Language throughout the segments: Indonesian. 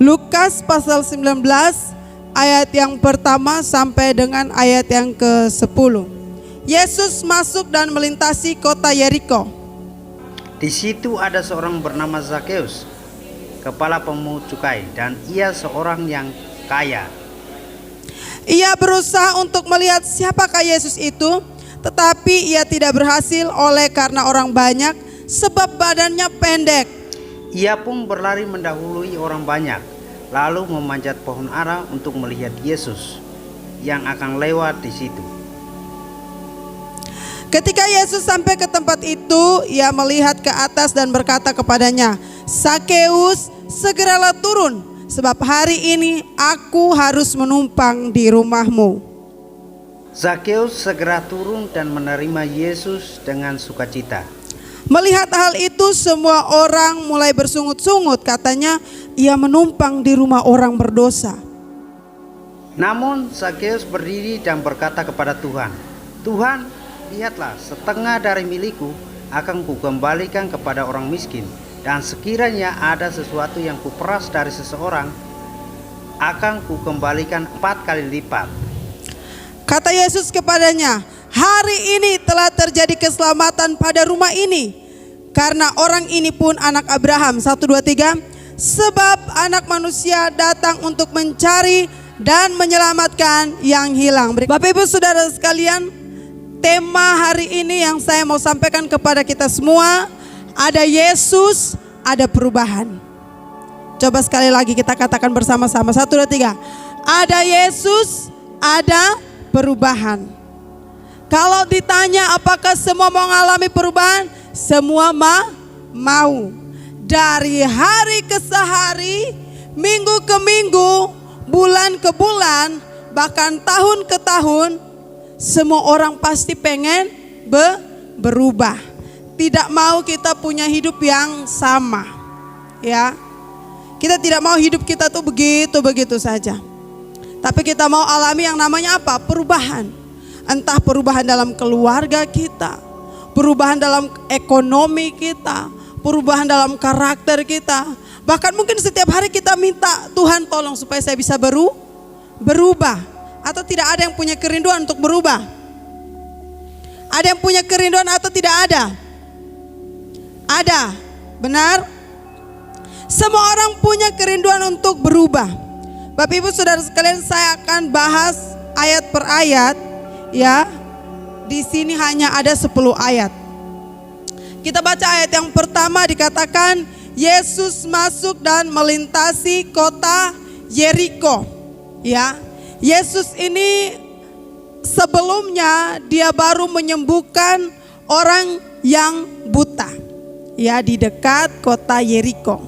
Lukas pasal 19 ayat yang pertama sampai dengan ayat yang ke-10. Yesus masuk dan melintasi kota Yeriko. Di situ ada seorang bernama Zakheus, kepala pemungut cukai, dan ia seorang yang kaya. Ia berusaha untuk melihat siapakah Yesus itu, tetapi ia tidak berhasil oleh karena orang banyak, sebab badannya pendek. Ia pun berlari mendahului orang banyak, lalu memanjat pohon ara untuk melihat Yesus yang akan lewat di situ. Ketika Yesus sampai ke tempat itu, ia melihat ke atas dan berkata kepadanya, "Zakheus, segeralah turun, sebab hari ini aku harus menumpang di rumahmu." Zakheus segera turun dan menerima Yesus dengan sukacita. Melihat hal itu, semua orang mulai bersungut-sungut, katanya, ia menumpang di rumah orang berdosa. Namun Zakheus berdiri dan berkata kepada Tuhan, "Tuhan, lihatlah, setengah dari milikku akan kukembalikan kepada orang miskin, dan sekiranya ada sesuatu yang kuperas dari seseorang, akan kukembalikan 4 kali lipat." Kata Yesus kepadanya, "Hari ini telah terjadi keselamatan pada rumah ini, karena orang ini pun anak Abraham." 1, 2, 3. Sebab anak manusia datang untuk mencari dan menyelamatkan yang hilang. Bapak Ibu Saudara sekalian, tema hari ini yang saya mau sampaikan kepada kita semua, ada Yesus, ada perubahan. Coba sekali lagi kita katakan bersama-sama. 1, 2, 3. Ada Yesus, ada perubahan. Kalau ditanya apakah semua mau mengalami perubahan, semua mau. Dari hari ke hari, minggu ke minggu, bulan ke bulan, bahkan tahun ke tahun, semua orang pasti pengen berubah. Tidak mau kita punya hidup yang sama, ya. Kita tidak mau hidup kita tuh begitu saja. Tapi kita mau alami yang namanya apa? Perubahan. Entah perubahan dalam keluarga kita, perubahan dalam ekonomi kita, perubahan dalam karakter kita. Bahkan mungkin setiap hari kita minta, "Tuhan tolong supaya saya bisa berubah." Atau tidak ada yang punya kerinduan untuk berubah? Ada yang punya kerinduan atau tidak ada? Ada, benar? Semua orang punya kerinduan untuk berubah. Bapak Ibu Saudara sekalian, saya akan bahas ayat per ayat, ya. Di sini hanya ada 10 ayat. Kita baca ayat yang pertama, dikatakan Yesus masuk dan melintasi kota Yeriko, ya. Yesus ini sebelumnya dia baru menyembuhkan orang yang buta, ya, di dekat kota Yeriko.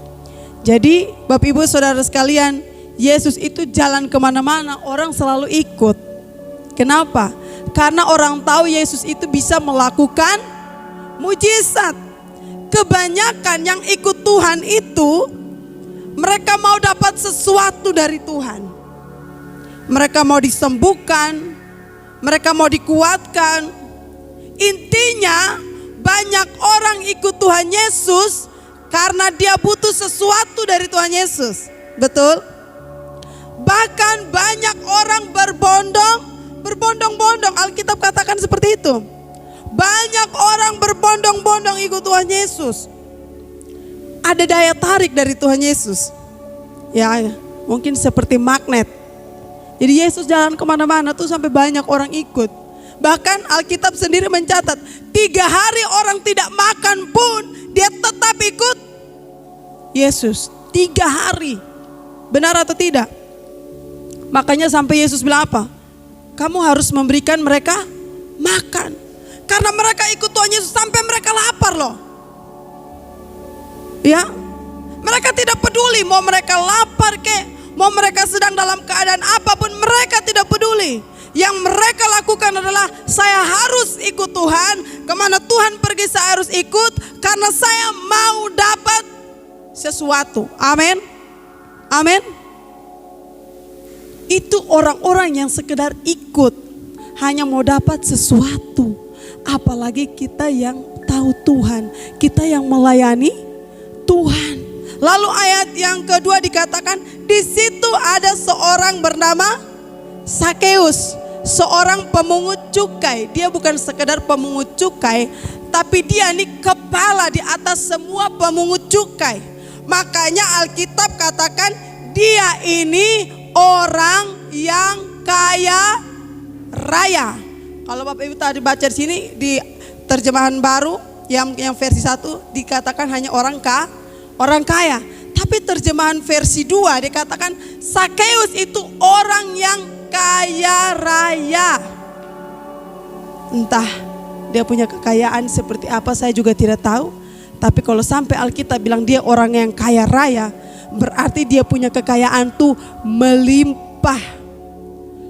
Jadi Bapak Ibu Saudara sekalian, Yesus itu jalan kemana-mana, orang selalu ikut. Kenapa? Karena orang tahu Yesus itu bisa melakukan mujizat. Kebanyakan yang ikut Tuhan itu, mereka mau dapat sesuatu dari Tuhan. Mereka mau disembuhkan, mereka mau dikuatkan. Intinya banyak orang ikut Tuhan Yesus karena dia butuh sesuatu dari Tuhan Yesus. Betul? Bahkan banyak orang berbondong-bondong, Alkitab katakan seperti itu. Banyak orang berbondong-bondong ikut Tuhan Yesus. Ada daya tarik dari Tuhan Yesus, ya, mungkin seperti magnet. Jadi Yesus jalan kemana-mana tuh sampai banyak orang ikut. Bahkan Alkitab sendiri mencatat 3 hari orang tidak makan pun dia tetap ikut Yesus. 3 hari, benar atau tidak? Makanya sampai Yesus bilang apa? Kamu harus memberikan mereka makan. Karena mereka ikut Tuhan Yesus sampai mereka lapar loh. Ya, mereka tidak peduli mau mereka lapar kek, mau mereka sedang dalam keadaan apapun, mereka tidak peduli. Yang mereka lakukan adalah, saya harus ikut Tuhan, kemana Tuhan pergi saya harus ikut, karena saya mau dapat sesuatu. Amin. Amin. Itu orang-orang yang sekedar ikut, hanya mau dapat sesuatu. Apalagi kita yang tahu Tuhan, kita yang melayani Tuhan. Lalu ayat yang kedua dikatakan, di situ ada seorang bernama Sakeus, seorang pemungut cukai. Dia bukan sekedar pemungut cukai, tapi dia ini kepala di atas semua pemungut cukai. Makanya Alkitab katakan dia ini orang yang kaya raya. Kalau Bapak Ibu tadi baca di sini di terjemahan baru yang versi 1 dikatakan hanya orang kaya. Tapi terjemahan versi 2 dikatakan Sakeus itu orang yang kaya raya. Entah dia punya kekayaan seperti apa saya juga tidak tahu. Tapi kalau sampai Alkitab bilang dia orang yang kaya raya, berarti dia punya kekayaan tuh melimpah.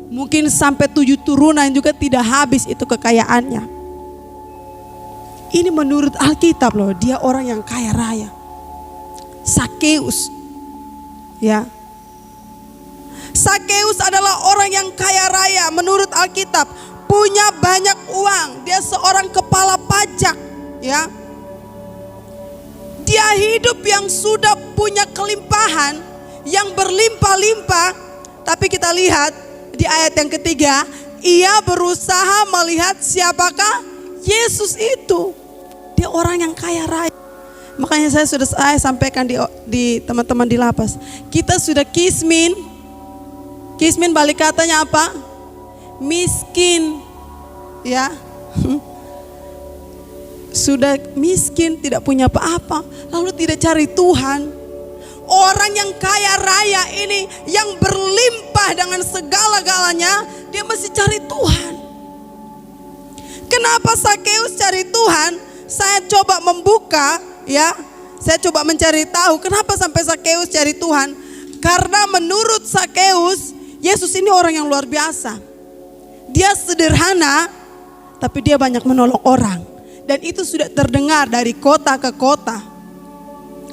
Mungkin sampai 7 turunan juga tidak habis itu kekayaannya. Ini menurut Alkitab loh, dia orang yang kaya raya. Sakeus, ya. Sakeus adalah orang yang kaya raya menurut Alkitab, punya banyak uang. Dia seorang kepala pajak, ya. Dia hidup yang sudah punya kelimpahan, yang berlimpah-limpah. Tapi kita lihat di ayat yang ketiga, ia berusaha melihat siapakah Yesus itu. Dia orang yang kaya raya. Makanya saya sampaikan di teman-teman di lapas. Kita sudah kismin. Kismin balik katanya apa? Miskin. Ya. Sudah miskin, tidak punya apa-apa, lalu tidak cari Tuhan. Orang yang kaya raya ini, yang berlimpah dengan segala-galanya, dia mesti cari Tuhan. Kenapa Sakeus cari Tuhan? Saya coba membuka, ya. Saya coba mencari tahu kenapa sampai Sakeus cari Tuhan. Karena menurut Sakeus, Yesus ini orang yang luar biasa. Dia sederhana, tapi dia banyak menolong orang. Dan itu sudah terdengar dari kota ke kota,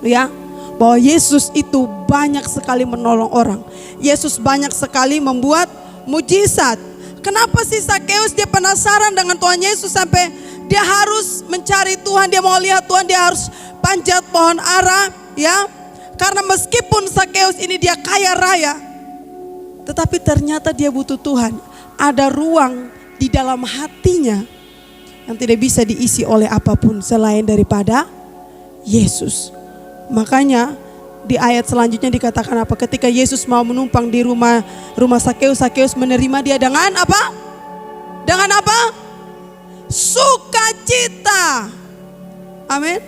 ya, bahwa Yesus itu banyak sekali menolong orang. Yesus banyak sekali membuat mujizat. Kenapa sih Sakeus dia penasaran dengan Tuhan Yesus sampai dia harus mencari Tuhan, dia mau lihat Tuhan, dia harus panjat pohon ara, ya. Karena meskipun Sakeus ini dia kaya raya, tetapi ternyata dia butuh Tuhan. Ada ruang di dalam hatinya yang tidak bisa diisi oleh apapun selain daripada Yesus. Makanya di ayat selanjutnya dikatakan apa? Ketika Yesus mau menumpang di rumah Sakeus, Sakeus menerima dia dengan apa? Dengan apa? Sukacita. Amin.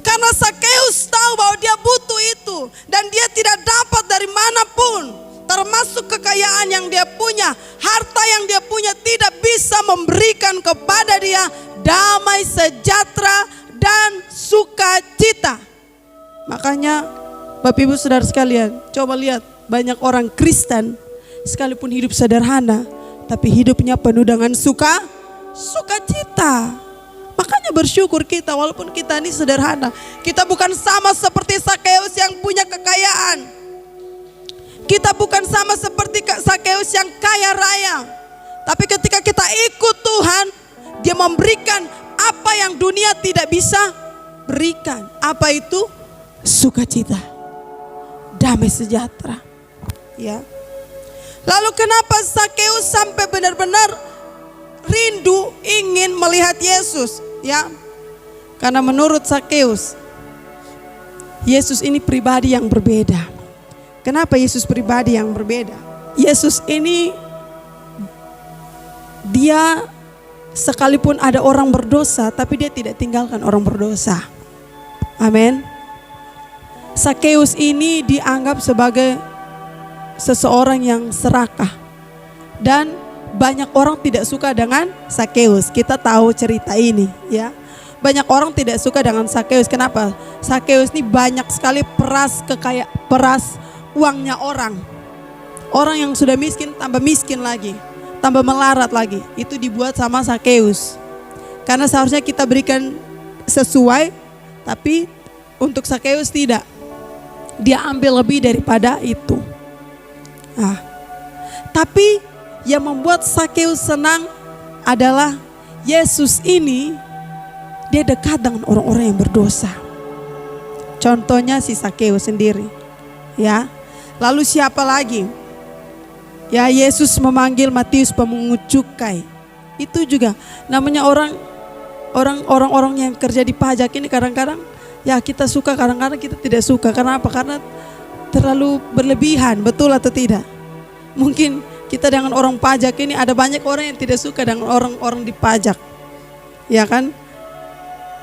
Karena Sakeus tahu bahwa dia butuh itu dan dia tidak dapat dari manapun. Termasuk kekayaan yang dia punya, harta yang dia punya tidak bisa memberikan kepada dia damai, sejahtera, dan sukacita. Makanya Bapak Ibu Saudara sekalian, coba lihat banyak orang Kristen sekalipun hidup sederhana, tapi hidupnya penuh dengan sukacita. Makanya bersyukur kita walaupun kita ini sederhana. Kita bukan sama seperti Sakeus yang punya kekayaan. Kita bukan sama seperti Sakeus yang kaya raya. Tapi ketika kita ikut Tuhan, dia memberikan apa yang dunia tidak bisa berikan. Apa itu? Sukacita, damai sejahtera, ya. Lalu kenapa Sakeus sampai benar-benar rindu ingin melihat Yesus, ya? Karena menurut Sakeus, Yesus ini pribadi yang berbeda. Kenapa Yesus pribadi yang berbeda? Yesus ini dia sekalipun ada orang berdosa, tapi dia tidak tinggalkan orang berdosa. Amin. Sakeus ini dianggap sebagai seseorang yang serakah. Dan banyak orang tidak suka dengan Sakeus. Kita tahu cerita ini, ya. Banyak orang tidak suka dengan Sakeus. Kenapa? Sakeus ini banyak sekali peras uangnya orang. Orang yang sudah miskin tambah miskin lagi, tambah melarat lagi. Itu dibuat sama Sakeus. Karena seharusnya kita berikan sesuai, tapi untuk Sakeus tidak. Dia ambil lebih daripada itu. Nah, tapi yang membuat Sakeus senang adalah Yesus ini dia dekat dengan orang-orang yang berdosa. Contohnya si Sakeus sendiri. Ya. Lalu siapa lagi? Ya, Yesus memanggil Matius pemungut cukai. Itu juga namanya orang-orang yang kerja di pajak ini kadang-kadang ya kita suka, kadang-kadang kita tidak suka. Karena apa? Karena terlalu berlebihan, betul atau tidak? Mungkin kita dengan orang pajak ini ada banyak orang yang tidak suka dengan orang-orang di pajak. Ya kan?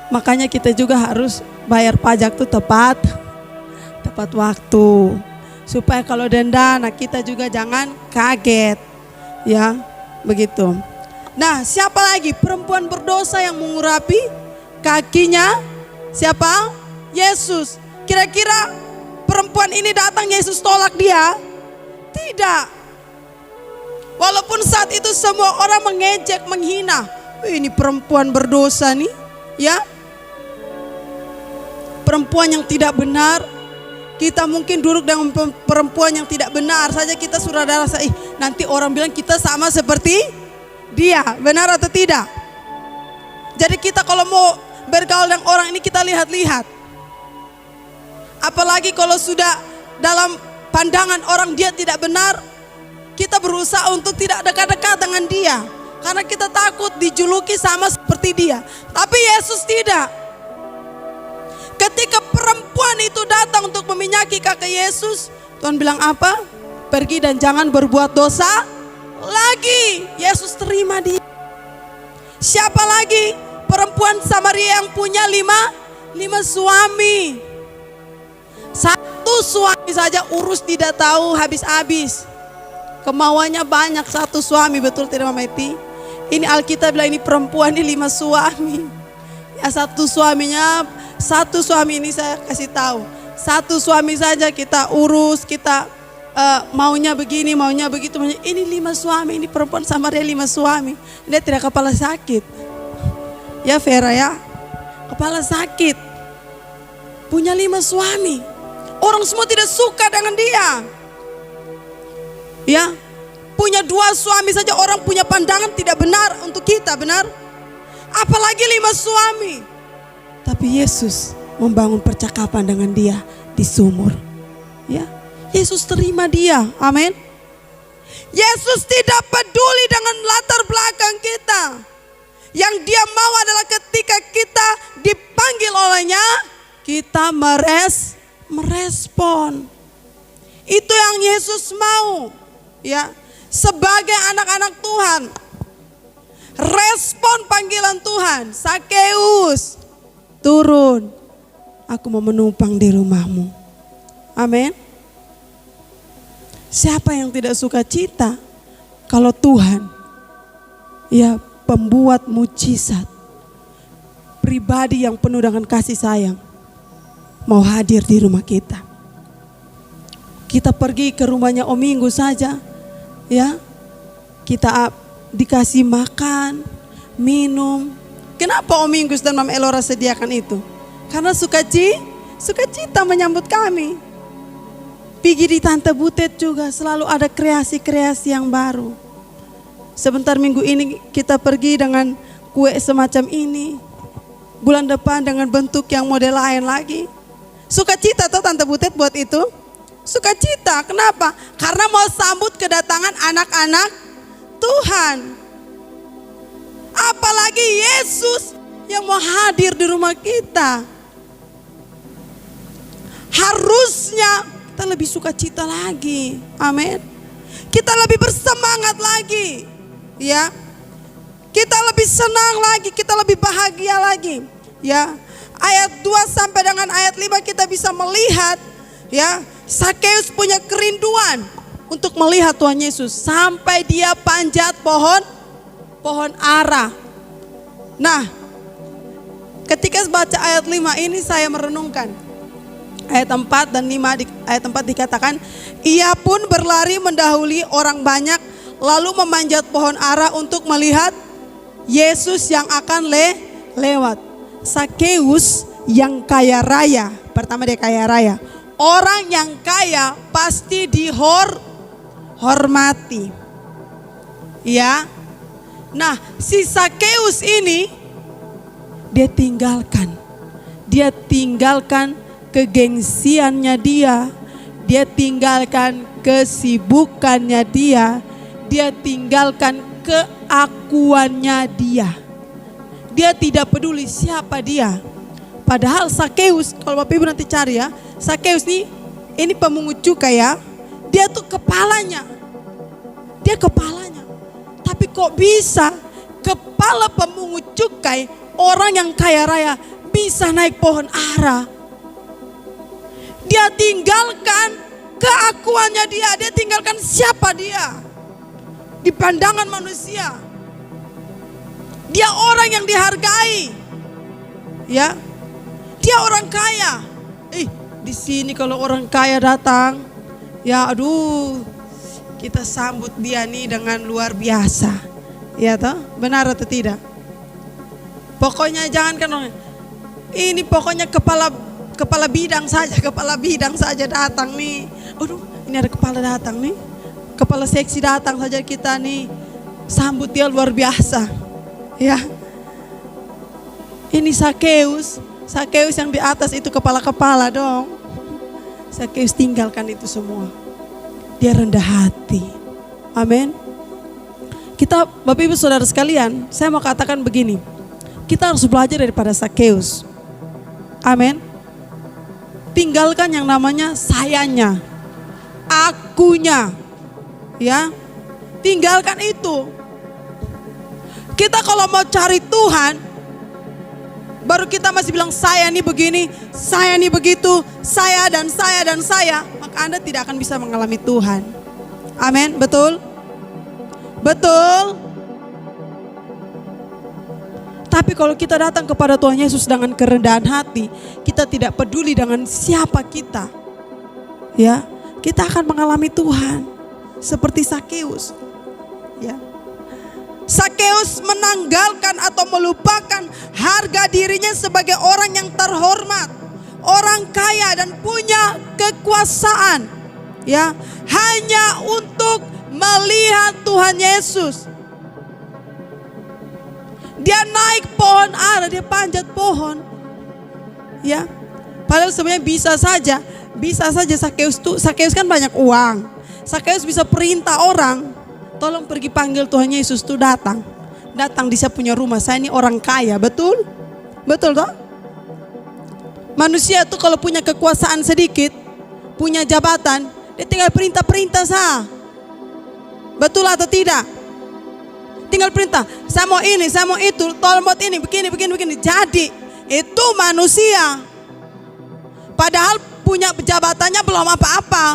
Makanya kita juga harus bayar pajak tuh tepat waktu. Supaya kalau denda, nah kita juga jangan kaget. Ya, begitu. Nah, siapa lagi? Perempuan berdosa yang mengurapi kakinya. Siapa? Yesus. Kira-kira perempuan ini datang, Yesus tolak dia? Tidak. Walaupun saat itu semua orang mengejek, menghina. Ini perempuan berdosa nih, ya. Perempuan yang tidak benar. Kita mungkin duduk dengan perempuan yang tidak benar saja kita sudah rasa, nanti orang bilang kita sama seperti dia. Benar atau tidak? Jadi kita kalau mau bergaul dengan orang ini kita lihat-lihat. Apalagi kalau sudah dalam pandangan orang dia tidak benar, kita berusaha untuk tidak dekat-dekat dengan dia. Karena kita takut dijuluki sama seperti dia. Tapi Yesus tidak. Ketika perempuan itu datang untuk meminyaki kaki Yesus, Tuhan bilang apa? Pergi dan jangan berbuat dosa lagi. Yesus terima dia. Siapa lagi? Perempuan Samaria yang punya lima suami. Satu suami saja urus tidak tahu habis-habis. Kemauannya banyak, satu suami, betul tidak Mama Eti? Ini Alkitab bilang ini perempuan ini 5 suami. Ya, satu suami ini saya kasih tahu. Satu suami saja kita urus, kita maunya begini, maunya begitu. Ini 5 suami, ini perempuan Samaria 5 suami. Dia tidak kepala sakit. Ya Vera ya, kepala sakit. Punya 5 suami. Orang semua tidak suka dengan dia. Ya, punya 2 suami saja orang punya pandangan tidak benar untuk kita, benar? Apalagi 5 suami. Tapi Yesus membangun percakapan dengan dia di sumur. Ya, Yesus terima dia. Amin. Yesus tidak peduli dengan latar belakang kita. Yang dia mau adalah ketika kita dipanggil olehnya, kita merespon. Itu yang Yesus mau. Ya, sebagai anak-anak Tuhan, respon panggilan Tuhan. Sakeus, turun, aku mau menumpang di rumahmu. Amin. Siapa yang tidak suka cita kalau Tuhan, ya, pembuat mujizat, pribadi yang penuh dengan kasih sayang, mau hadir di rumah kita. Kita pergi ke rumahnya Om Minggu saja, ya, kita dikasih makan, minum. Kenapa Om Minggus dan Mama Elora sediakan itu? Karena sukacita menyambut kami. Pergi di Tante Butet juga selalu ada kreasi-kreasi yang baru. Sebentar minggu ini kita pergi dengan kue semacam ini. Bulan depan dengan bentuk yang model lain lagi. Sukacita tuh Tante Butet buat itu. Sukacita, kenapa? Karena mau sambut kedatangan anak-anak Tuhan. Apalagi Yesus yang mau hadir di rumah kita. Harusnya kita lebih sukacita lagi. Amin. Kita lebih bersemangat lagi. Ya. Kita lebih senang lagi, kita lebih bahagia lagi. Ya. Ayat 2 sampai dengan ayat 5 kita bisa melihat, ya, Sakeus punya kerinduan untuk melihat Tuhan Yesus sampai dia panjat pohon ara. Nah, ketika baca ayat 5 ini saya merenungkan. Ayat 4 dan 5, ayat 4 dikatakan, ia pun berlari mendahului orang banyak lalu memanjat pohon ara untuk melihat Yesus yang akan lewat. Sakeus yang kaya raya, pertama dia kaya raya. Orang yang kaya pasti dihormati. Ya. Nah, si Sakeus ini dia tinggalkan kegengsiannya dia tinggalkan kesibukannya dia tinggalkan keakuannya dia. Dia tidak peduli siapa dia. Padahal Sakeus, kalau Bapak Ibu nanti cari ya, Sakeus ini pemungut cukai ya. Dia tuh kepalanya. Dia kepalanya. Tapi kok bisa kepala pemungut cukai, orang yang kaya raya, bisa naik pohon ara? Dia tinggalkan keakuannya dia tinggalkan siapa dia di pandangan manusia. Dia orang yang dihargai, ya. Dia orang kaya. Di sini kalau orang kaya datang, ya aduh, kita sambut dia nih dengan luar biasa, ya toh, benar atau tidak? Pokoknya jangankan orang ini, pokoknya kepala bidang saja datang nih. Aduh, ini ada kepala datang nih, kepala seksi datang saja kita nih, sambut dia luar biasa, ya. Ini Sakeus yang di atas itu kepala-kepala dong. Sakeus tinggalkan itu semua. Dia rendah hati. Amin. Kita, Bapak Ibu Saudara sekalian, saya mau katakan begini. Kita harus belajar daripada Sakeus. Amin. Tinggalkan yang namanya sayanya, akunya, ya. Tinggalkan itu. Kita kalau mau cari Tuhan, baru kita masih bilang saya nih begini, saya nih begitu, saya dan saya, maka Anda tidak akan bisa mengalami Tuhan. Amin, betul? Betul? Tapi kalau kita datang kepada Tuhan Yesus dengan kerendahan hati, kita tidak peduli dengan siapa kita, ya, kita akan mengalami Tuhan seperti Sakeus, ya. Sakeus menanggalkan atau melupakan harga dirinya sebagai orang yang terhormat, orang kaya dan punya kekuasaan, ya, hanya untuk melihat Tuhan Yesus. Dia naik pohon ara, dia panjat pohon, ya. Padahal sebenarnya bisa saja Sakeus kan banyak uang. Sakeus bisa perintah orang, tolong pergi panggil Tuhan Yesus tuh datang di saya punya rumah, saya ini orang kaya, betul? Betul toh? Manusia tuh kalau punya kekuasaan sedikit, punya jabatan, dia tinggal perintah-perintah sah. Betul atau tidak? Tinggal perintah, saya mau ini, saya mau itu, tolong buat ini, begini. Jadi itu manusia. Padahal punya jabatannya belum apa-apa,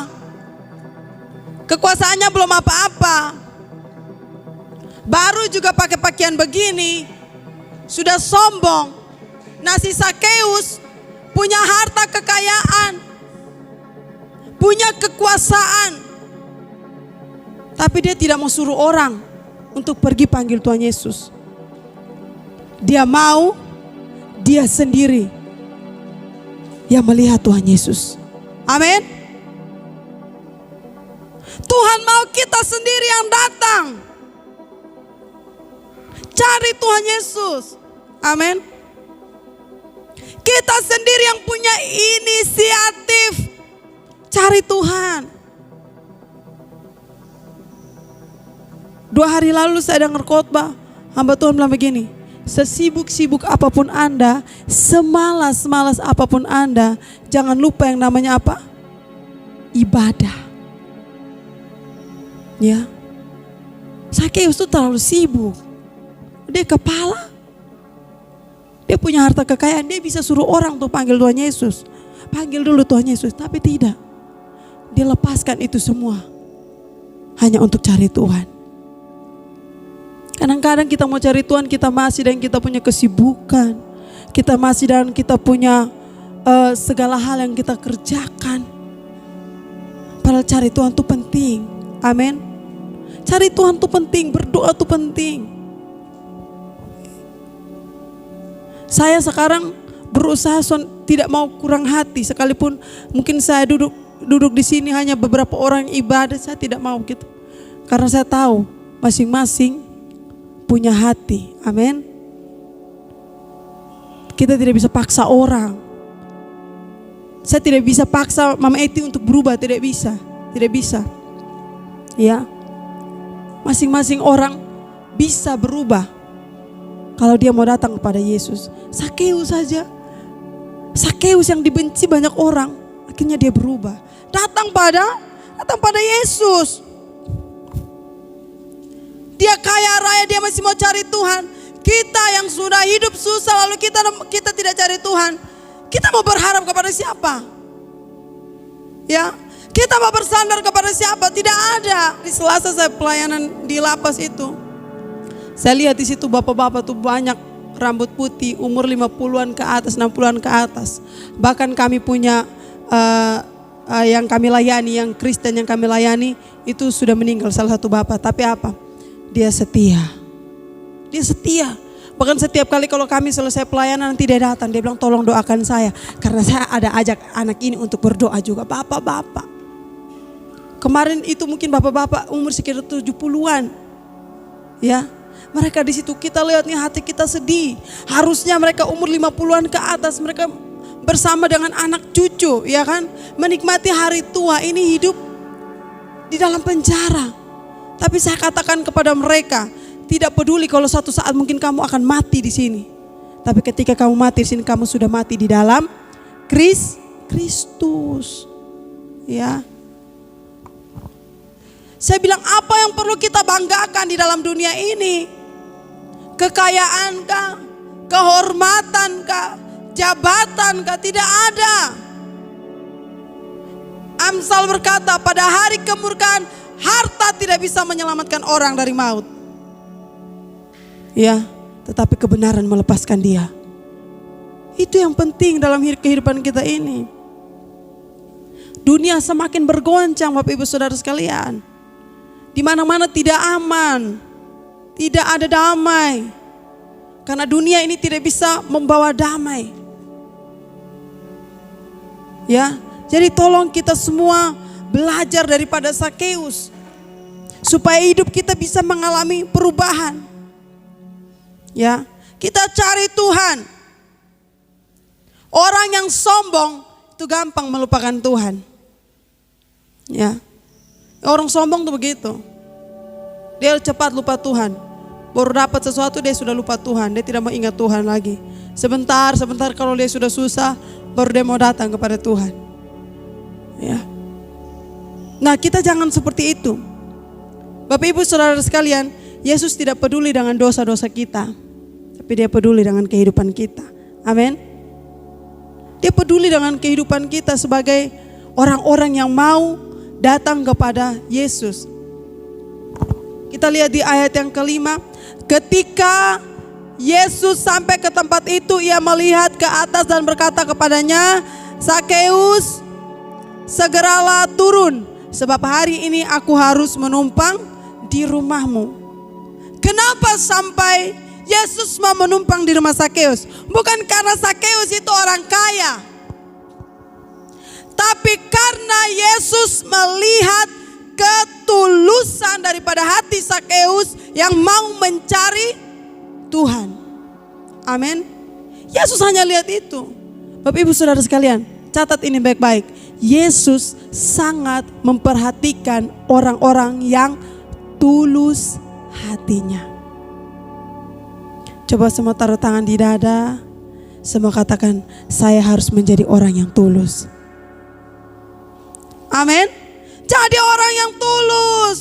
kekuasaannya belum apa-apa. Baru juga pakai pakaian begini, sudah sombong. Nah, si Sakeus punya harta kekayaan, punya kekuasaan, tapi dia tidak mau suruh orang untuk pergi panggil Tuhan Yesus. Dia mau, dia sendiri yang melihat Tuhan Yesus. Amin. Tuhan mau kita sendiri yang datang cari Tuhan Yesus. Amin. Kita sendiri yang punya inisiatif cari Tuhan. 2 hari lalu saya dengar khotbah, hamba Tuhan bilang begini, sesibuk-sibuk apapun Anda, semalas-malas apapun Anda, jangan lupa yang namanya apa? Ibadah. Ya. Sakeus itu terlalu sibuk. Dia kepala. Dia punya harta kekayaan, dia bisa suruh orang untuk panggil Tuhan Yesus. Panggil dulu Tuhan Yesus, tapi tidak. Dia lepaskan itu semua hanya untuk cari Tuhan. Kadang-kadang kita mau cari Tuhan, kita masih dan kita punya kesibukan, kita masih dan kita punya segala hal yang kita kerjakan. Padahal cari Tuhan itu penting. Amin. Cari Tuhan itu penting, berdoa itu penting. Saya sekarang berusaha tidak mau kurang hati, sekalipun mungkin saya duduk di sini hanya beberapa orang ibadah, saya tidak mau gitu. Karena saya tahu masing-masing punya hati. Amin. Kita tidak bisa paksa orang. Saya tidak bisa paksa Mama Eti untuk berubah, tidak bisa. Tidak bisa. Ya. Masing-masing orang bisa berubah kalau dia mau datang kepada Yesus. Sakeus saja. Sakeus yang dibenci banyak orang, akhirnya dia berubah. Datang pada Yesus. Dia kaya raya, dia masih mau cari Tuhan. Kita yang sudah hidup susah lalu kita tidak cari Tuhan. Kita mau berharap kepada siapa? Ya, kita mau bersandar kepada siapa? Tidak ada. Di Selasa saya pelayanan di lapas itu. Saya lihat di situ bapak-bapak tuh banyak rambut putih, umur 50-an ke atas, 60-an ke atas. Bahkan kami punya yang kami layani, yang Kristen yang kami layani itu sudah meninggal salah satu bapak. Tapi apa? Dia setia. Dia setia. Bahkan setiap kali kalau kami selesai pelayanan nanti dia datang, dia bilang tolong doakan saya. Karena saya ada ajak anak ini untuk berdoa juga. Bapak-bapak. Kemarin itu mungkin bapak-bapak umur sekitar 70-an. Ya. Mereka di situ kita lihatnya hati kita sedih. Harusnya mereka umur 50-an ke atas, mereka bersama dengan anak cucu, ya kan? Menikmati hari tua, ini hidup di dalam penjara. Tapi saya katakan kepada mereka, tidak peduli kalau suatu saat mungkin kamu akan mati di sini. Tapi ketika kamu mati di sini, kamu sudah mati di dalam Kristus. Ya. Saya bilang apa yang perlu kita banggakan di dalam dunia ini? Kekayaankah? Kehormatankah? Jabatankah? Tidak ada. Amsal berkata pada hari kemurkaan harta tidak bisa menyelamatkan orang dari maut. Ya, tetapi kebenaran melepaskan dia. Itu yang penting dalam kehidupan kita ini. Dunia semakin bergoncang Bapak Ibu Saudara sekalian. Di mana-mana tidak aman. Tidak ada damai. Karena dunia ini tidak bisa membawa damai. Ya, jadi tolong kita semua belajar daripada Sakeus. Supaya hidup kita bisa mengalami perubahan. Ya, kita cari Tuhan. Orang yang sombong itu gampang melupakan Tuhan. Ya. Orang sombong tuh begitu. Dia cepat lupa Tuhan. Baru dapat sesuatu dia sudah lupa Tuhan. Dia tidak mau ingat Tuhan lagi. Sebentar kalau dia sudah susah, baru dia mau datang kepada Tuhan. Ya. Nah, kita jangan seperti itu. Bapak Ibu Saudara sekalian, Yesus tidak peduli dengan dosa-dosa kita, tapi dia peduli dengan kehidupan kita. Amin. Dia peduli dengan kehidupan kita sebagai orang-orang yang mau datang kepada Yesus. Kita lihat di ayat yang kelima. Ketika Yesus sampai ke tempat itu, ia melihat ke atas dan berkata kepadanya, Sakeus, segeralah turun, sebab hari ini aku harus menumpang di rumahmu. Kenapa sampai Yesus mau menumpang di rumah Sakeus? Bukan karena Sakeus itu orang kaya, tapi karena Yesus melihat ketulusan daripada hati Sakeus yang mau mencari Tuhan. Amin. Yesus hanya lihat itu. Bapak Ibu Saudara sekalian, catat ini baik-baik. Yesus sangat memperhatikan orang-orang yang tulus hatinya. Coba semua taruh tangan di dada. Semua katakan, saya harus menjadi orang yang tulus. Amin. Jadi orang yang tulus.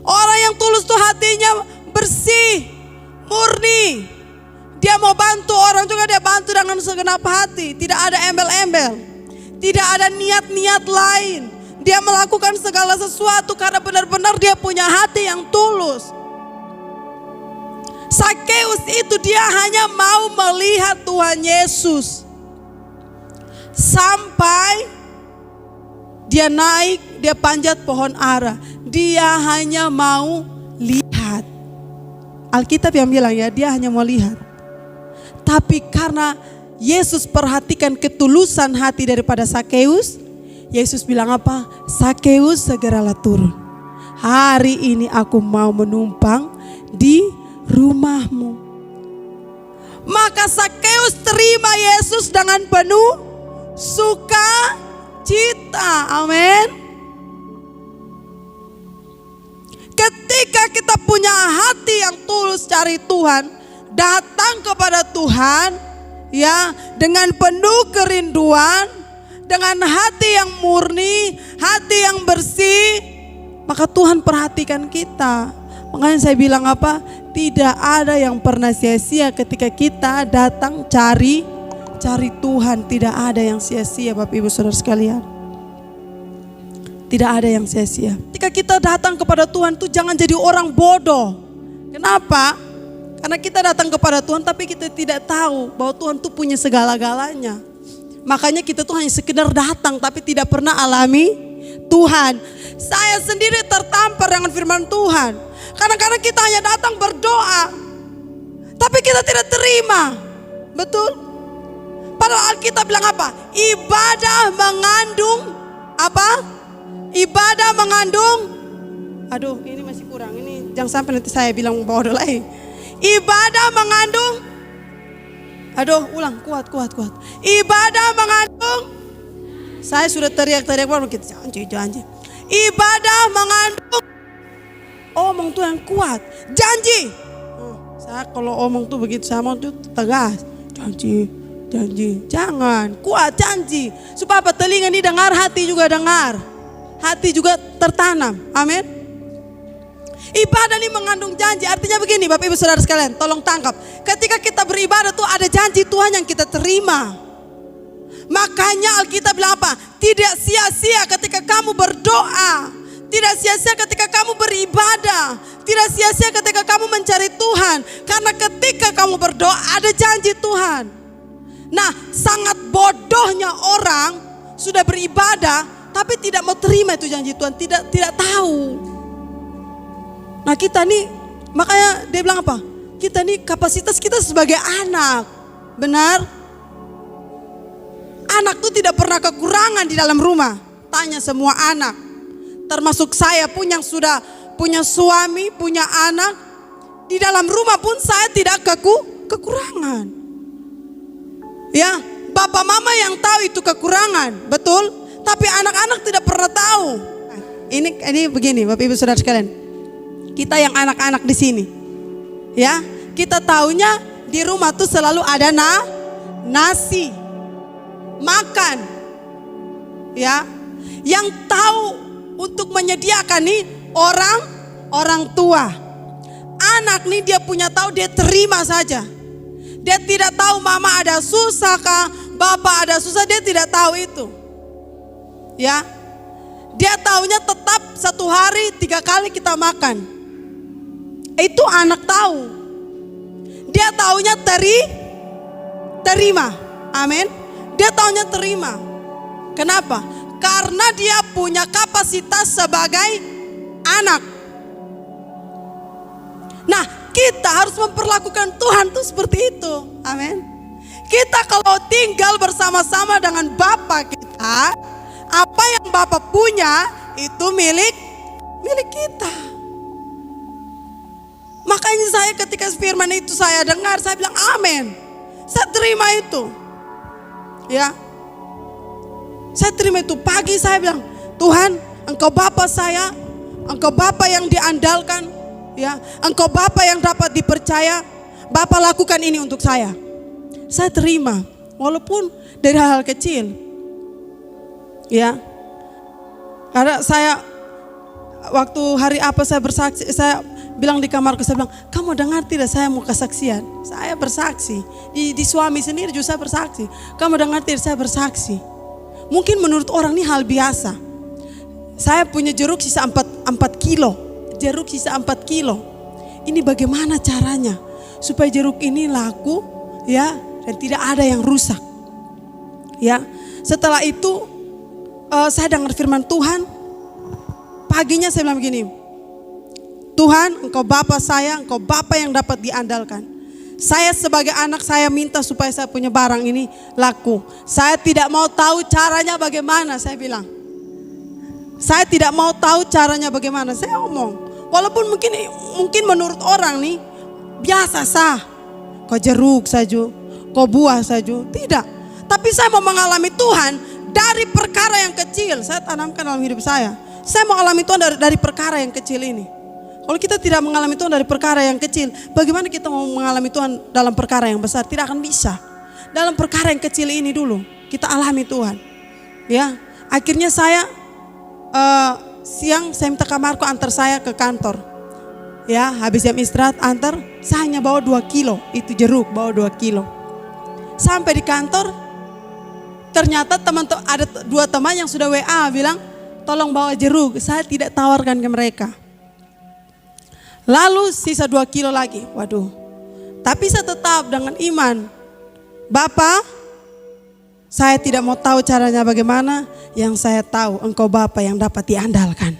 Orang yang tulus tuh hatinya bersih, murni. Dia mau bantu orang juga, dia bantu dengan segenap hati. Tidak ada embel-embel. Tidak ada niat-niat lain. Dia melakukan segala sesuatu karena benar-benar dia punya hati yang tulus. Sakeus itu dia hanya mau melihat Tuhan Yesus. Sampai dia naik, dia panjat pohon ara. Dia hanya mau lihat. Alkitab yang bilang ya, dia hanya mau lihat. Tapi karena Yesus perhatikan ketulusan hati daripada Sakeus, Yesus bilang apa? Sakeus, segeralah turun. Hari ini aku mau menumpang di rumahmu. Maka Sakeus terima Yesus dengan penuh sukacita. Amin. Ketika kita punya hati yang tulus cari Tuhan, datang kepada Tuhan, ya, dengan penuh kerinduan, dengan hati yang murni, hati yang bersih, maka Tuhan perhatikan kita. Makanya saya bilang apa? Tidak ada yang pernah sia-sia ketika kita datang cari Tuhan. Tidak ada yang sia-sia, Bapak Ibu Saudara sekalian. Tidak ada yang sia-sia. Ketika kita datang kepada Tuhan tuh jangan jadi orang bodoh. Kenapa? Karena kita datang kepada Tuhan tapi kita tidak tahu bahwa Tuhan tuh punya segala-galanya. Makanya kita tuh hanya sekedar datang tapi tidak pernah alami Tuhan. Saya sendiri tertampar dengan firman Tuhan. Kadang-kadang kita hanya datang berdoa, tapi kita tidak terima. Betul? Padahal Alkitab bilang apa? Ibadah mengandung apa? Ibadah mengandung. Aduh, ini masih kurang. Ini jangan sampai nanti saya bilang bodoh lagi. Ibadah mengandung. Aduh, ulang, kuat. Ibadah mengandung. Saya sudah teriak-teriak baru kita janji. Ibadah mengandung. Omong tuh yang kuat. Janji. Saya kalau omong tuh begitu sama tuh tegas. Janji. Jangan, kuat janji. Supaya apa? Telinga ini dengar, hati juga dengar. Hati juga tertanam. Amin. Ibadah ini mengandung janji. Artinya begini Bapak Ibu Saudara sekalian, tolong tangkap. Ketika kita beribadah tuh ada janji Tuhan yang kita terima. Makanya Alkitab bilang apa? Tidak sia-sia ketika kamu berdoa. Tidak sia-sia ketika kamu beribadah. Tidak sia-sia ketika kamu mencari Tuhan. Karena ketika kamu berdoa ada janji Tuhan. Nah, sangat bodohnya orang sudah beribadah tapi tidak mau terima itu janji Tuhan. Tidak tahu. Nah kita nih, makanya dia bilang apa? Kita nih kapasitas kita sebagai anak. Benar? Anak tuh tidak pernah kekurangan di dalam rumah. Tanya semua anak. Termasuk saya pun yang sudah punya suami, punya anak. Di dalam rumah pun saya tidak kekurangan. Ya, bapak mama yang tahu itu kekurangan, betul? Tapi anak-anak tidak pernah tahu. Ini begini Bapak Ibu Saudara sekalian. Kita yang anak-anak di sini, ya, kita taunya di rumah tuh selalu ada nasi, makan, ya. Yang tahu untuk menyediakan nih orang tua. Anak nih dia punya tahu, dia terima saja. Dia tidak tahu mama ada susah kah, bapak ada susah, dia tidak tahu itu. Ya, dia taunya tetap 1 hari 3 kali kita makan. Itu anak tahu. Dia taunya terima. Amin. Dia taunya terima. Kenapa? Karena dia punya kapasitas sebagai anak. Nah, kita harus memperlakukan Tuhan tuh seperti itu. Amin. Kita kalau tinggal bersama-sama dengan Bapa kita, apa yang Bapa punya itu milik kita. Makanya saya ketika firman itu saya dengar, saya bilang amin. Saya terima itu. Ya. Saya terima itu. Pagi saya bilang, Tuhan, Engkau Bapa saya, Engkau Bapa yang diandalkan, ya. Engkau Bapa yang dapat dipercaya. Bapa lakukan ini untuk saya. Saya terima, walaupun dari hal-hal kecil. Ya. Karena saya waktu hari apa saya bersaksi, saya bilang di kamarku, saya bilang, kamu dengar tidak saya mau kesaksian? Saya bersaksi. Di suami sendiri juga saya bersaksi. Kamu dengar tidak saya bersaksi? Mungkin menurut orang ini hal biasa. Saya punya jeruk sisa 4 kilo. Jeruk sisa 4 kilo. Ini bagaimana caranya supaya jeruk ini laku, ya, dan tidak ada yang rusak. Ya. Setelah itu saya dengar firman Tuhan. Paginya saya bilang begini, Tuhan, Engkau Bapa saya, Engkau Bapa yang dapat diandalkan. Saya sebagai anak saya minta supaya saya punya barang ini laku. Saya tidak mau tahu caranya bagaimana, saya bilang. Saya tidak mau tahu caranya bagaimana, saya omong. Walaupun mungkin menurut orang nih biasa sah. Kau jeruk saja, kau buah saja, tidak. Tapi saya mau mengalami Tuhan dari perkara yang kecil. Saya tanamkan dalam hidup saya. Saya mau alami Tuhan dari perkara yang kecil ini. Kalau kita tidak mengalami Tuhan dari perkara yang kecil, bagaimana kita mau mengalami Tuhan dalam perkara yang besar? Tidak akan bisa. Dalam perkara yang kecil ini dulu kita alami Tuhan. Ya, akhirnya saya siang saya minta kamarku antar saya ke kantor. Ya, habis jam istirahat antar, saya hanya bawa 2 kilo, itu jeruk bawa 2 kilo. Sampai di kantor, ternyata ada 2 teman yang sudah WA bilang, tolong bawa jeruk. Saya tidak tawarkan ke mereka. Lalu sisa 2 kilo lagi, waduh. Tapi saya tetap dengan iman, Bapak, saya tidak mau tahu caranya bagaimana, yang saya tahu Engkau Bapa yang dapat diandalkan.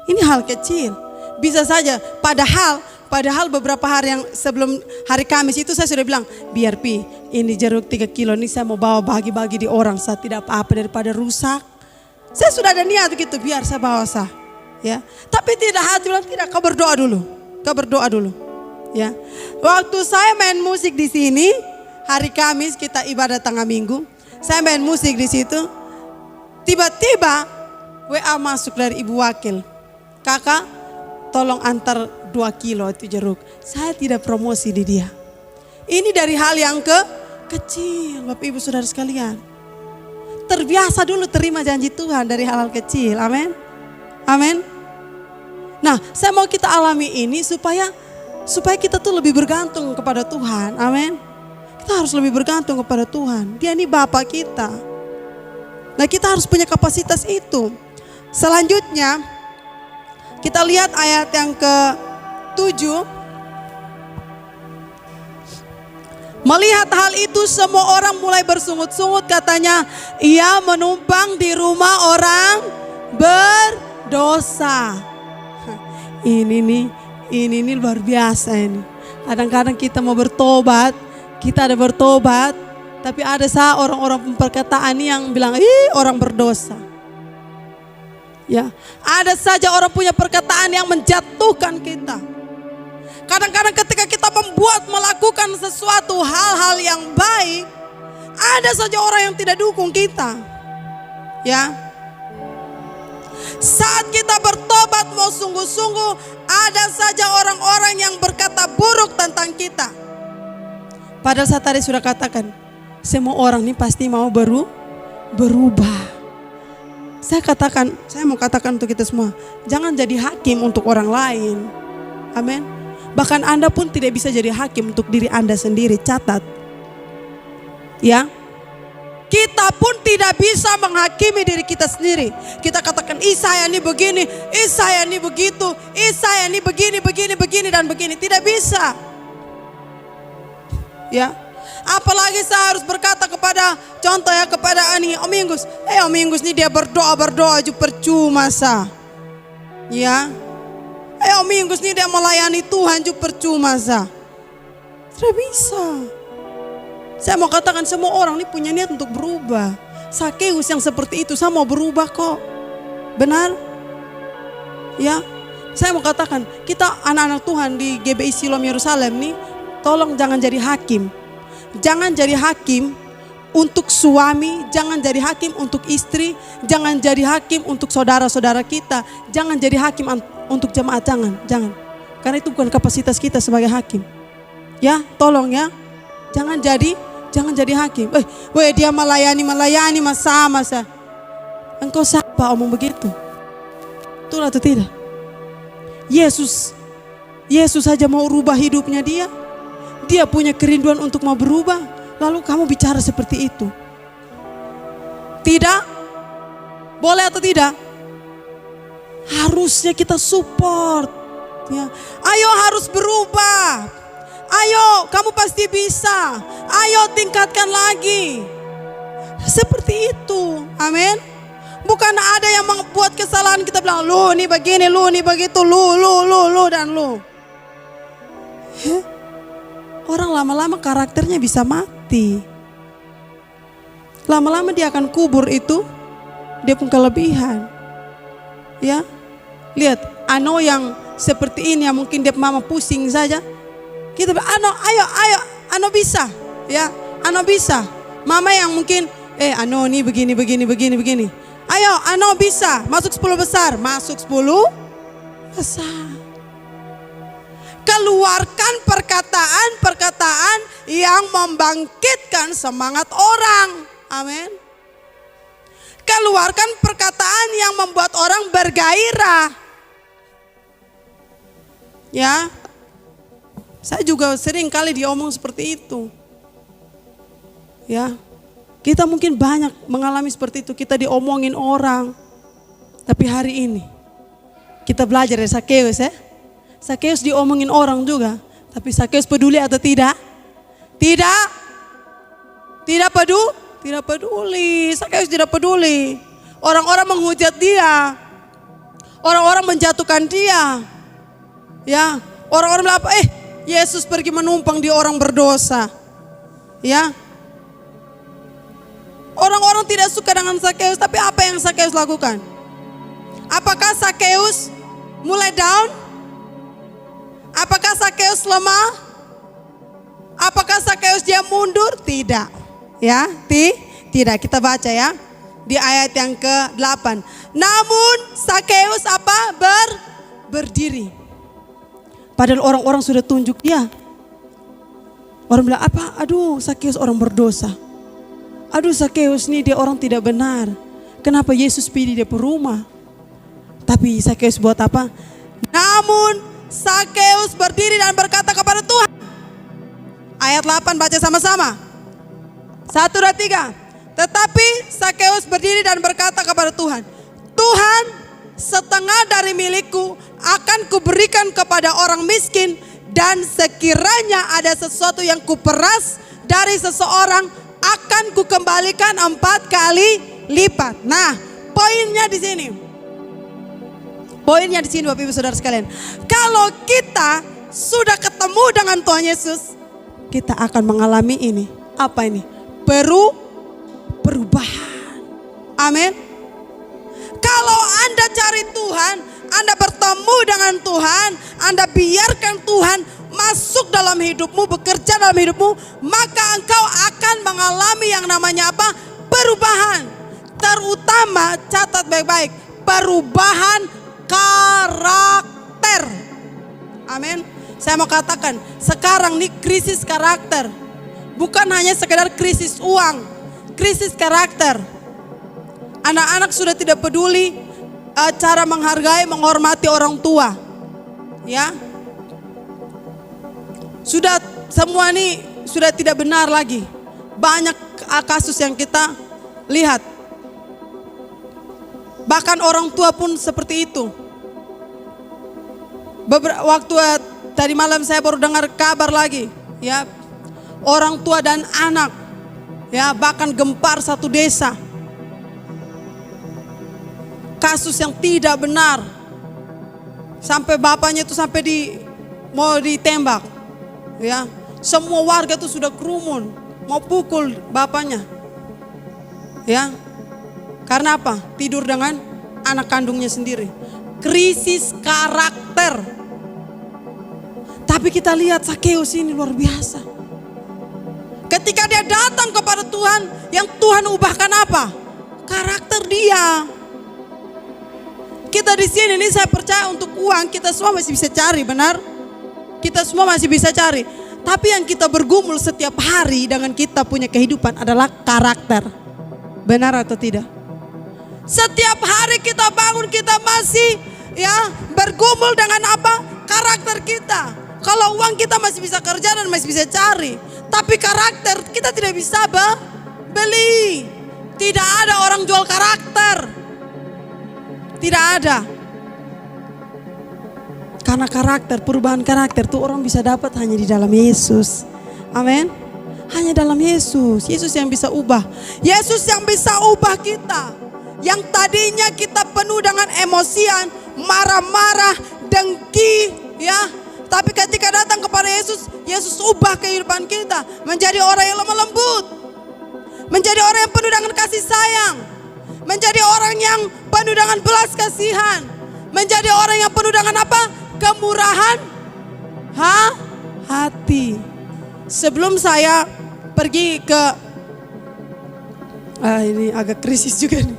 Ini hal kecil. Bisa saja, padahal beberapa hari yang sebelum hari Kamis itu saya sudah bilang, biar Pi, ini jeruk 3 kilo ini saya mau bawa bagi-bagi di orang, saya tidak apa-apa daripada rusak. Saya sudah ada niat gitu, biar saya bawa sah. Ya. Tapi tidak, hati bilang tidak, kau berdoa dulu. Ya. Waktu saya main musik di sini, hari Kamis kita ibadah tengah minggu, saya main musik di situ, tiba-tiba WA masuk dari ibu wakil, kakak, tolong antar 2 kilo itu jeruk. Saya tidak promosi di dia. Ini dari hal yang kecil, Bapak Ibu Saudara sekalian. Terbiasa dulu terima janji Tuhan dari hal-hal kecil. Amin. Amin. Nah, saya mau kita alami ini supaya kita tuh lebih bergantung kepada Tuhan. Amin. Kita harus lebih bergantung kepada Tuhan. Dia ini Bapa kita. Nah, kita harus punya kapasitas itu. Selanjutnya kita lihat ayat yang ke-7. Melihat hal itu semua orang mulai bersungut-sungut, katanya, ia menumpang di rumah orang berdosa. Ini nih luar biasa ini. Kadang-kadang kita mau bertobat, kita ada bertobat, tapi ada orang-orang perkataan yang bilang, orang berdosa. Ya, ada saja orang punya perkataan yang menjatuhkan kita. Kadang-kadang ketika kita melakukan sesuatu hal-hal yang baik, ada saja orang yang tidak dukung kita. Ya. Saat kita bertobat mau sungguh-sungguh, ada saja orang-orang yang berkata buruk tentang kita. Padahal saya tadi sudah katakan, semua orang ini pasti mau berubah. Saya mau katakan untuk kita semua, jangan jadi hakim untuk orang lain. Amin. Bahkan Anda pun tidak bisa jadi hakim untuk diri Anda sendiri, catat. Ya. Kita pun tidak bisa menghakimi diri kita sendiri. Kita katakan, saya ini begini, saya ini begitu, saya ini begini dan begini. Tidak bisa. Ya. Apalagi saya harus berkata kepada, contoh ya, kepada Om Minggus. Om Minggus ini dia berdoa juga percuma sah. Ya. Om Minggus ini dia melayani Tuhan juga percuma sah. Tidak bisa. Saya mau katakan semua orang ini punya niat untuk berubah. Sakeus yang seperti itu, saya mau berubah kok. Benar? Ya. Saya mau katakan, kita anak-anak Tuhan di GBI Siloam Yerusalem nih, tolong jangan jadi hakim. Jangan jadi hakim untuk suami, jangan jadi hakim untuk istri, jangan jadi hakim untuk saudara-saudara kita, jangan jadi hakim untuk jemaat, jangan. Karena itu bukan kapasitas kita sebagai hakim. Ya, tolong ya. Jangan jadi hakim. Dia melayani masa. Engkau siapa omong begitu? Betul atau tidak? Yesus saja mau rubah hidupnya dia. Dia punya kerinduan untuk mau berubah. Lalu kamu bicara seperti itu. Tidak? Boleh atau tidak? Harusnya kita support. Ya. Ayo harus berubah. Ayo kamu pasti bisa. Ayo tingkatkan lagi. Seperti itu. Amin. Bukan ada yang membuat kesalahan kita bilang, lu nih begini, lu nih begitu, lu dan lu. Orang lama-lama karakternya bisa mati. Lama-lama dia akan kubur itu, dia pun kelebihan. Ya, lihat, Ano yang seperti ini yang mungkin dia mama pusing saja. Kita bilang, ayo, Ano bisa, ya, Ano bisa. Mama yang mungkin, Ano nih begini. Ayo, Ano bisa masuk 10 besar. Masuk 10 besar. Keluarkan perkataan-perkataan yang membangkitkan semangat orang. Amin. Keluarkan perkataan yang membuat orang bergairah. Ya. Saya juga sering kali diomong seperti itu. Ya. Kita mungkin banyak mengalami seperti itu. Kita diomongin orang. Tapi hari ini kita belajar dari Sakeus ya. Sakeus diomongin orang juga. Tapi Sakeus peduli atau tidak? Tidak peduli. Sakeus tidak peduli. Orang-orang menghujat dia. Orang-orang menjatuhkan dia. Ya, orang-orang bilang apa? Yesus pergi menumpang di orang berdosa. Ya. Orang-orang tidak suka dengan Sakeus, tapi apa yang Sakeus lakukan? Apakah Sakeus mulai down? Apakah Sakeus lemah? Apakah Sakeus dia mundur? Tidak. Ya, tidak. Kita baca ya. Di ayat yang ke-8. Namun Sakeus apa? Berdiri. Padahal orang-orang sudah tunjuk dia. Orang bilang apa? Aduh, Sakeus orang berdosa. Aduh, Sakeus nih dia orang tidak benar. Kenapa Yesus pilih dia ke rumah? Tapi Sakeus buat apa? Namun Sakeus berdiri dan berkata kepada Tuhan. Ayat 8 baca sama-sama. 1, 2, 3. Tetapi Sakeus berdiri dan berkata kepada Tuhan. Tuhan, setengah dari milikku akan kuberikan kepada orang miskin, dan sekiranya ada sesuatu yang kuperas dari seseorang akan kukembalikan 4 kali lipat. Nah, poinnya di sini. Bapak Ibu Saudara sekalian. Kalau kita sudah ketemu dengan Tuhan Yesus, kita akan mengalami ini. Apa ini? Perubahan. Amin. Kalau Anda cari Tuhan, Anda bertemu dengan Tuhan, Anda biarkan Tuhan masuk dalam hidupmu, bekerja dalam hidupmu, maka engkau akan mengalami yang namanya apa? Perubahan. Terutama, catat baik-baik, perubahan karakter. Amin. Saya mau katakan, sekarang nih krisis karakter. Bukan hanya sekedar krisis uang, krisis karakter. Anak-anak sudah tidak peduli cara menghargai, menghormati orang tua. Ya. Sudah semua ini sudah tidak benar lagi. Banyak kasus yang kita lihat. Bahkan orang tua pun seperti itu. Waktu tadi malam saya baru dengar kabar lagi, ya. Orang tua dan anak, ya, bahkan gempar satu desa. Kasus yang tidak benar. Sampai bapaknya itu mau ditembak. Ya, semua warga itu sudah kerumun, mau pukul bapaknya. Ya. Karena apa? Tidur dengan anak kandungnya sendiri. Krisis karakter. Tapi kita lihat Sakeus ini luar biasa. Ketika dia datang kepada Tuhan, yang Tuhan ubahkan apa? Karakter dia. Kita di sini nih, saya percaya untuk uang kita semua masih bisa cari, benar? Kita semua masih bisa cari. Tapi yang kita bergumul setiap hari dengan kita punya kehidupan adalah karakter. Benar atau tidak? Setiap hari kita bangun, kita masih ya bergumul dengan apa? Karakter kita. Kalau uang kita masih bisa kerja dan masih bisa cari. Tapi karakter kita tidak bisa beli. Tidak ada orang jual karakter. Tidak ada. Karena karakter, perubahan karakter itu orang bisa dapat hanya di dalam Yesus. Amin. Hanya dalam Yesus. Yesus yang bisa ubah. Yesus yang bisa ubah kita. Yang tadinya kita penuh dengan emosian, marah-marah, dengki, ya. Tapi ketika datang kepada Yesus, Yesus ubah kehidupan kita menjadi orang yang lemah lembut, menjadi orang yang penuh dengan kasih sayang, menjadi orang yang penuh dengan belas kasihan, menjadi orang yang penuh dengan apa? Kemurahan hati. Sebelum saya pergi ke Ini agak krisis juga nih.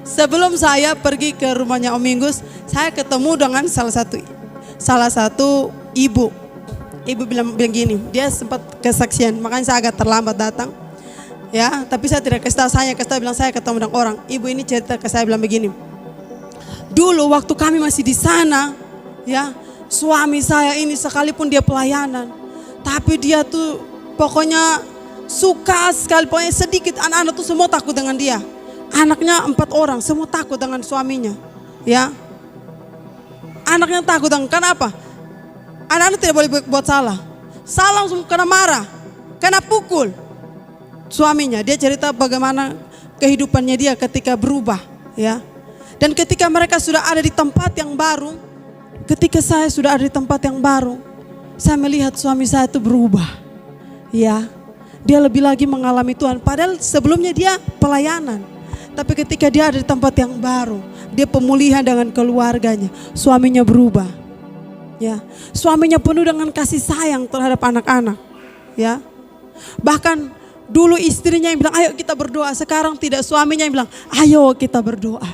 Sebelum saya pergi ke rumahnya Om Minggus, saya ketemu dengan salah satu ibu. Ibu bilang gini, dia sempat kesaksian, makanya saya agak terlambat datang. Ya, tapi saya tidak kasih tahu, saya kasih tahu bilang saya ketemu dengan orang. Ibu ini cerita ke saya bilang begini. Dulu waktu kami masih di sana, ya, suami saya ini sekalipun dia pelayanan, tapi dia tuh pokoknya suka sekali, pokoknya sedikit anak-anak tuh semua takut dengan dia. Anaknya 4 orang, semua takut dengan suaminya. Ya, anaknya takut dengan, kenapa? Anak-anak tidak boleh buat salah. Salah langsung kena marah, kena pukul suaminya. Dia cerita bagaimana kehidupannya dia ketika berubah. Ya, dan ketika mereka sudah ada di tempat yang baru, ketika saya sudah ada di tempat yang baru, saya melihat suami saya itu berubah. Ya, dia lebih lagi mengalami Tuhan. Padahal sebelumnya dia pelayanan. Tapi ketika dia ada di tempat yang baru, dia pemulihan dengan keluarganya, suaminya berubah. Ya, suaminya penuh dengan kasih sayang terhadap anak-anak. Ya, bahkan dulu istrinya yang bilang, ayo kita berdoa. Sekarang tidak, suaminya yang bilang, ayo kita berdoa.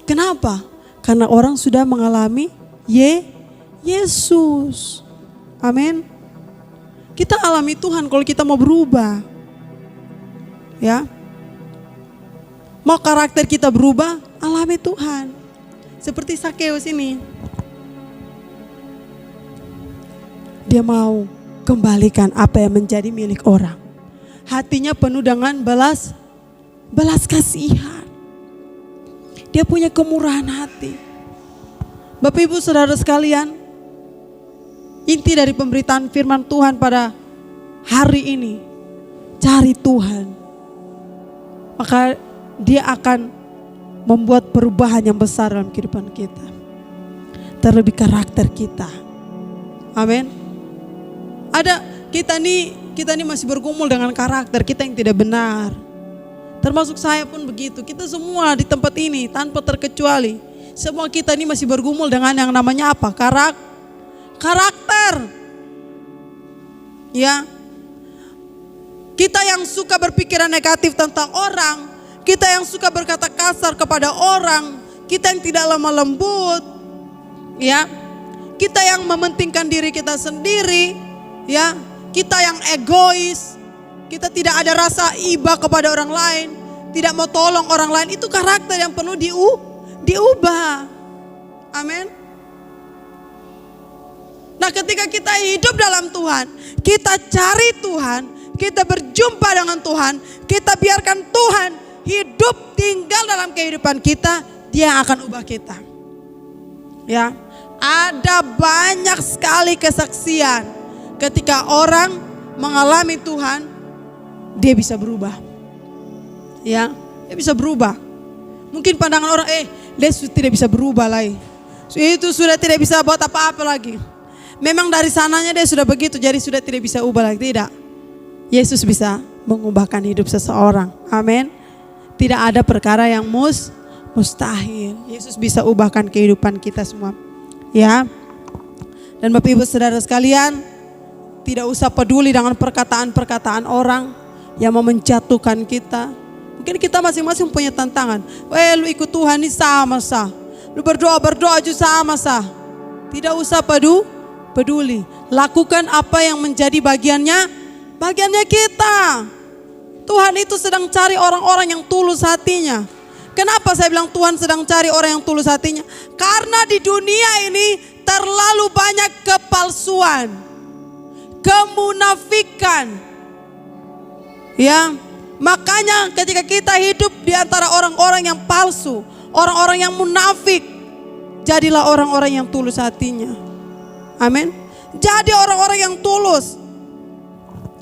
Kenapa? Karena orang sudah mengalami Yesus. Amin. Kita alami Tuhan kalau kita mau berubah. Ya. Mau karakter kita berubah, alami Tuhan. Seperti Sakeus ini. Dia mau kembalikan apa yang menjadi milik orang. Hatinya penuh dengan belas kasihan. Dia punya kemurahan hati. Bapak Ibu Saudara sekalian, inti dari pemberitaan firman Tuhan pada hari ini, cari Tuhan. Maka dia akan membuat perubahan yang besar dalam kehidupan kita. Terlebih karakter kita. Amin. Ada kita nih masih bergumul dengan karakter kita yang tidak benar. Termasuk saya pun begitu. Kita semua di tempat ini tanpa terkecuali, semua kita ini masih bergumul dengan yang namanya apa? Karakter. Ya. Kita yang suka berpikiran negatif tentang orang, kita yang suka berkata kasar kepada orang, kita yang tidak lemah lembut, ya, kita yang mementingkan diri kita sendiri, ya, kita yang egois, kita tidak ada rasa iba kepada orang lain, tidak mau tolong orang lain. Itu karakter yang perlu diubah. Amin. Nah, ketika kita hidup dalam Tuhan, kita cari Tuhan, kita berjumpa dengan Tuhan, kita biarkan Tuhan hidup tinggal dalam kehidupan kita, dia akan ubah kita. Ya, ada banyak sekali kesaksian ketika orang mengalami Tuhan, dia bisa berubah. Ya, dia bisa berubah. Mungkin pandangan orang, dia tidak bisa berubah lagi. Itu sudah tidak bisa buat apa-apa lagi. Memang dari sananya dia sudah begitu, jadi sudah tidak bisa ubah lagi. Tidak. Yesus bisa mengubahkan hidup seseorang. Amin. Tidak ada perkara yang mustahil. Yesus bisa ubahkan kehidupan kita semua. Ya. Dan Bapak Ibu Saudara sekalian, tidak usah peduli dengan perkataan-perkataan orang yang mau menjatuhkan kita. Mungkin kita masing-masing punya tantangan. Lu ikut Tuhan ini sama sah. Lu berdoa juga sama sah. Tidak usah peduli. Lakukan apa yang menjadi bagiannya kita. Tuhan itu sedang cari orang-orang yang tulus hatinya. Kenapa saya bilang Tuhan sedang cari orang yang tulus hatinya? Karena di dunia ini terlalu banyak kepalsuan, kemunafikan. Ya, makanya ketika kita hidup di antara orang-orang yang palsu, orang-orang yang munafik, jadilah orang-orang yang tulus hatinya. Amin. Jadi orang-orang yang tulus.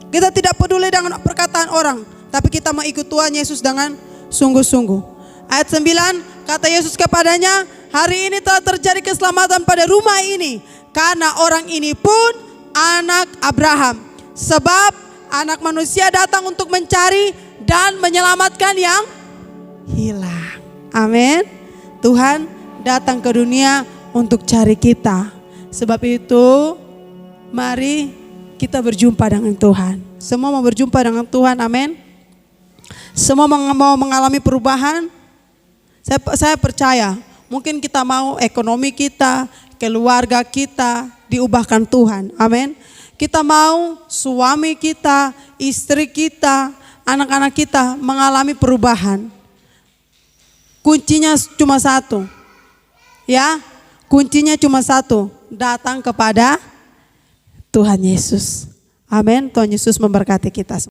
Kita tidak peduli dengan perkataan orang, tapi kita mau ikut Tuhan Yesus dengan sungguh-sungguh. Ayat 9, kata Yesus kepadanya, hari ini telah terjadi keselamatan pada rumah ini, karena orang ini pun anak Abraham. Sebab anak manusia datang untuk mencari dan menyelamatkan yang hilang. Amin. Tuhan datang ke dunia untuk cari kita. Sebab itu mari kita berjumpa dengan Tuhan. Semua mau berjumpa dengan Tuhan, amin. Semua mau mengalami perubahan. Saya percaya mungkin kita mau ekonomi kita, keluarga kita diubahkan Tuhan. Amin. Kita mau suami kita, istri kita, anak-anak kita mengalami perubahan. Kuncinya cuma satu. Ya, kuncinya cuma satu. Datang kepada Tuhan Yesus. Amin. Tuhan Yesus memberkati kita.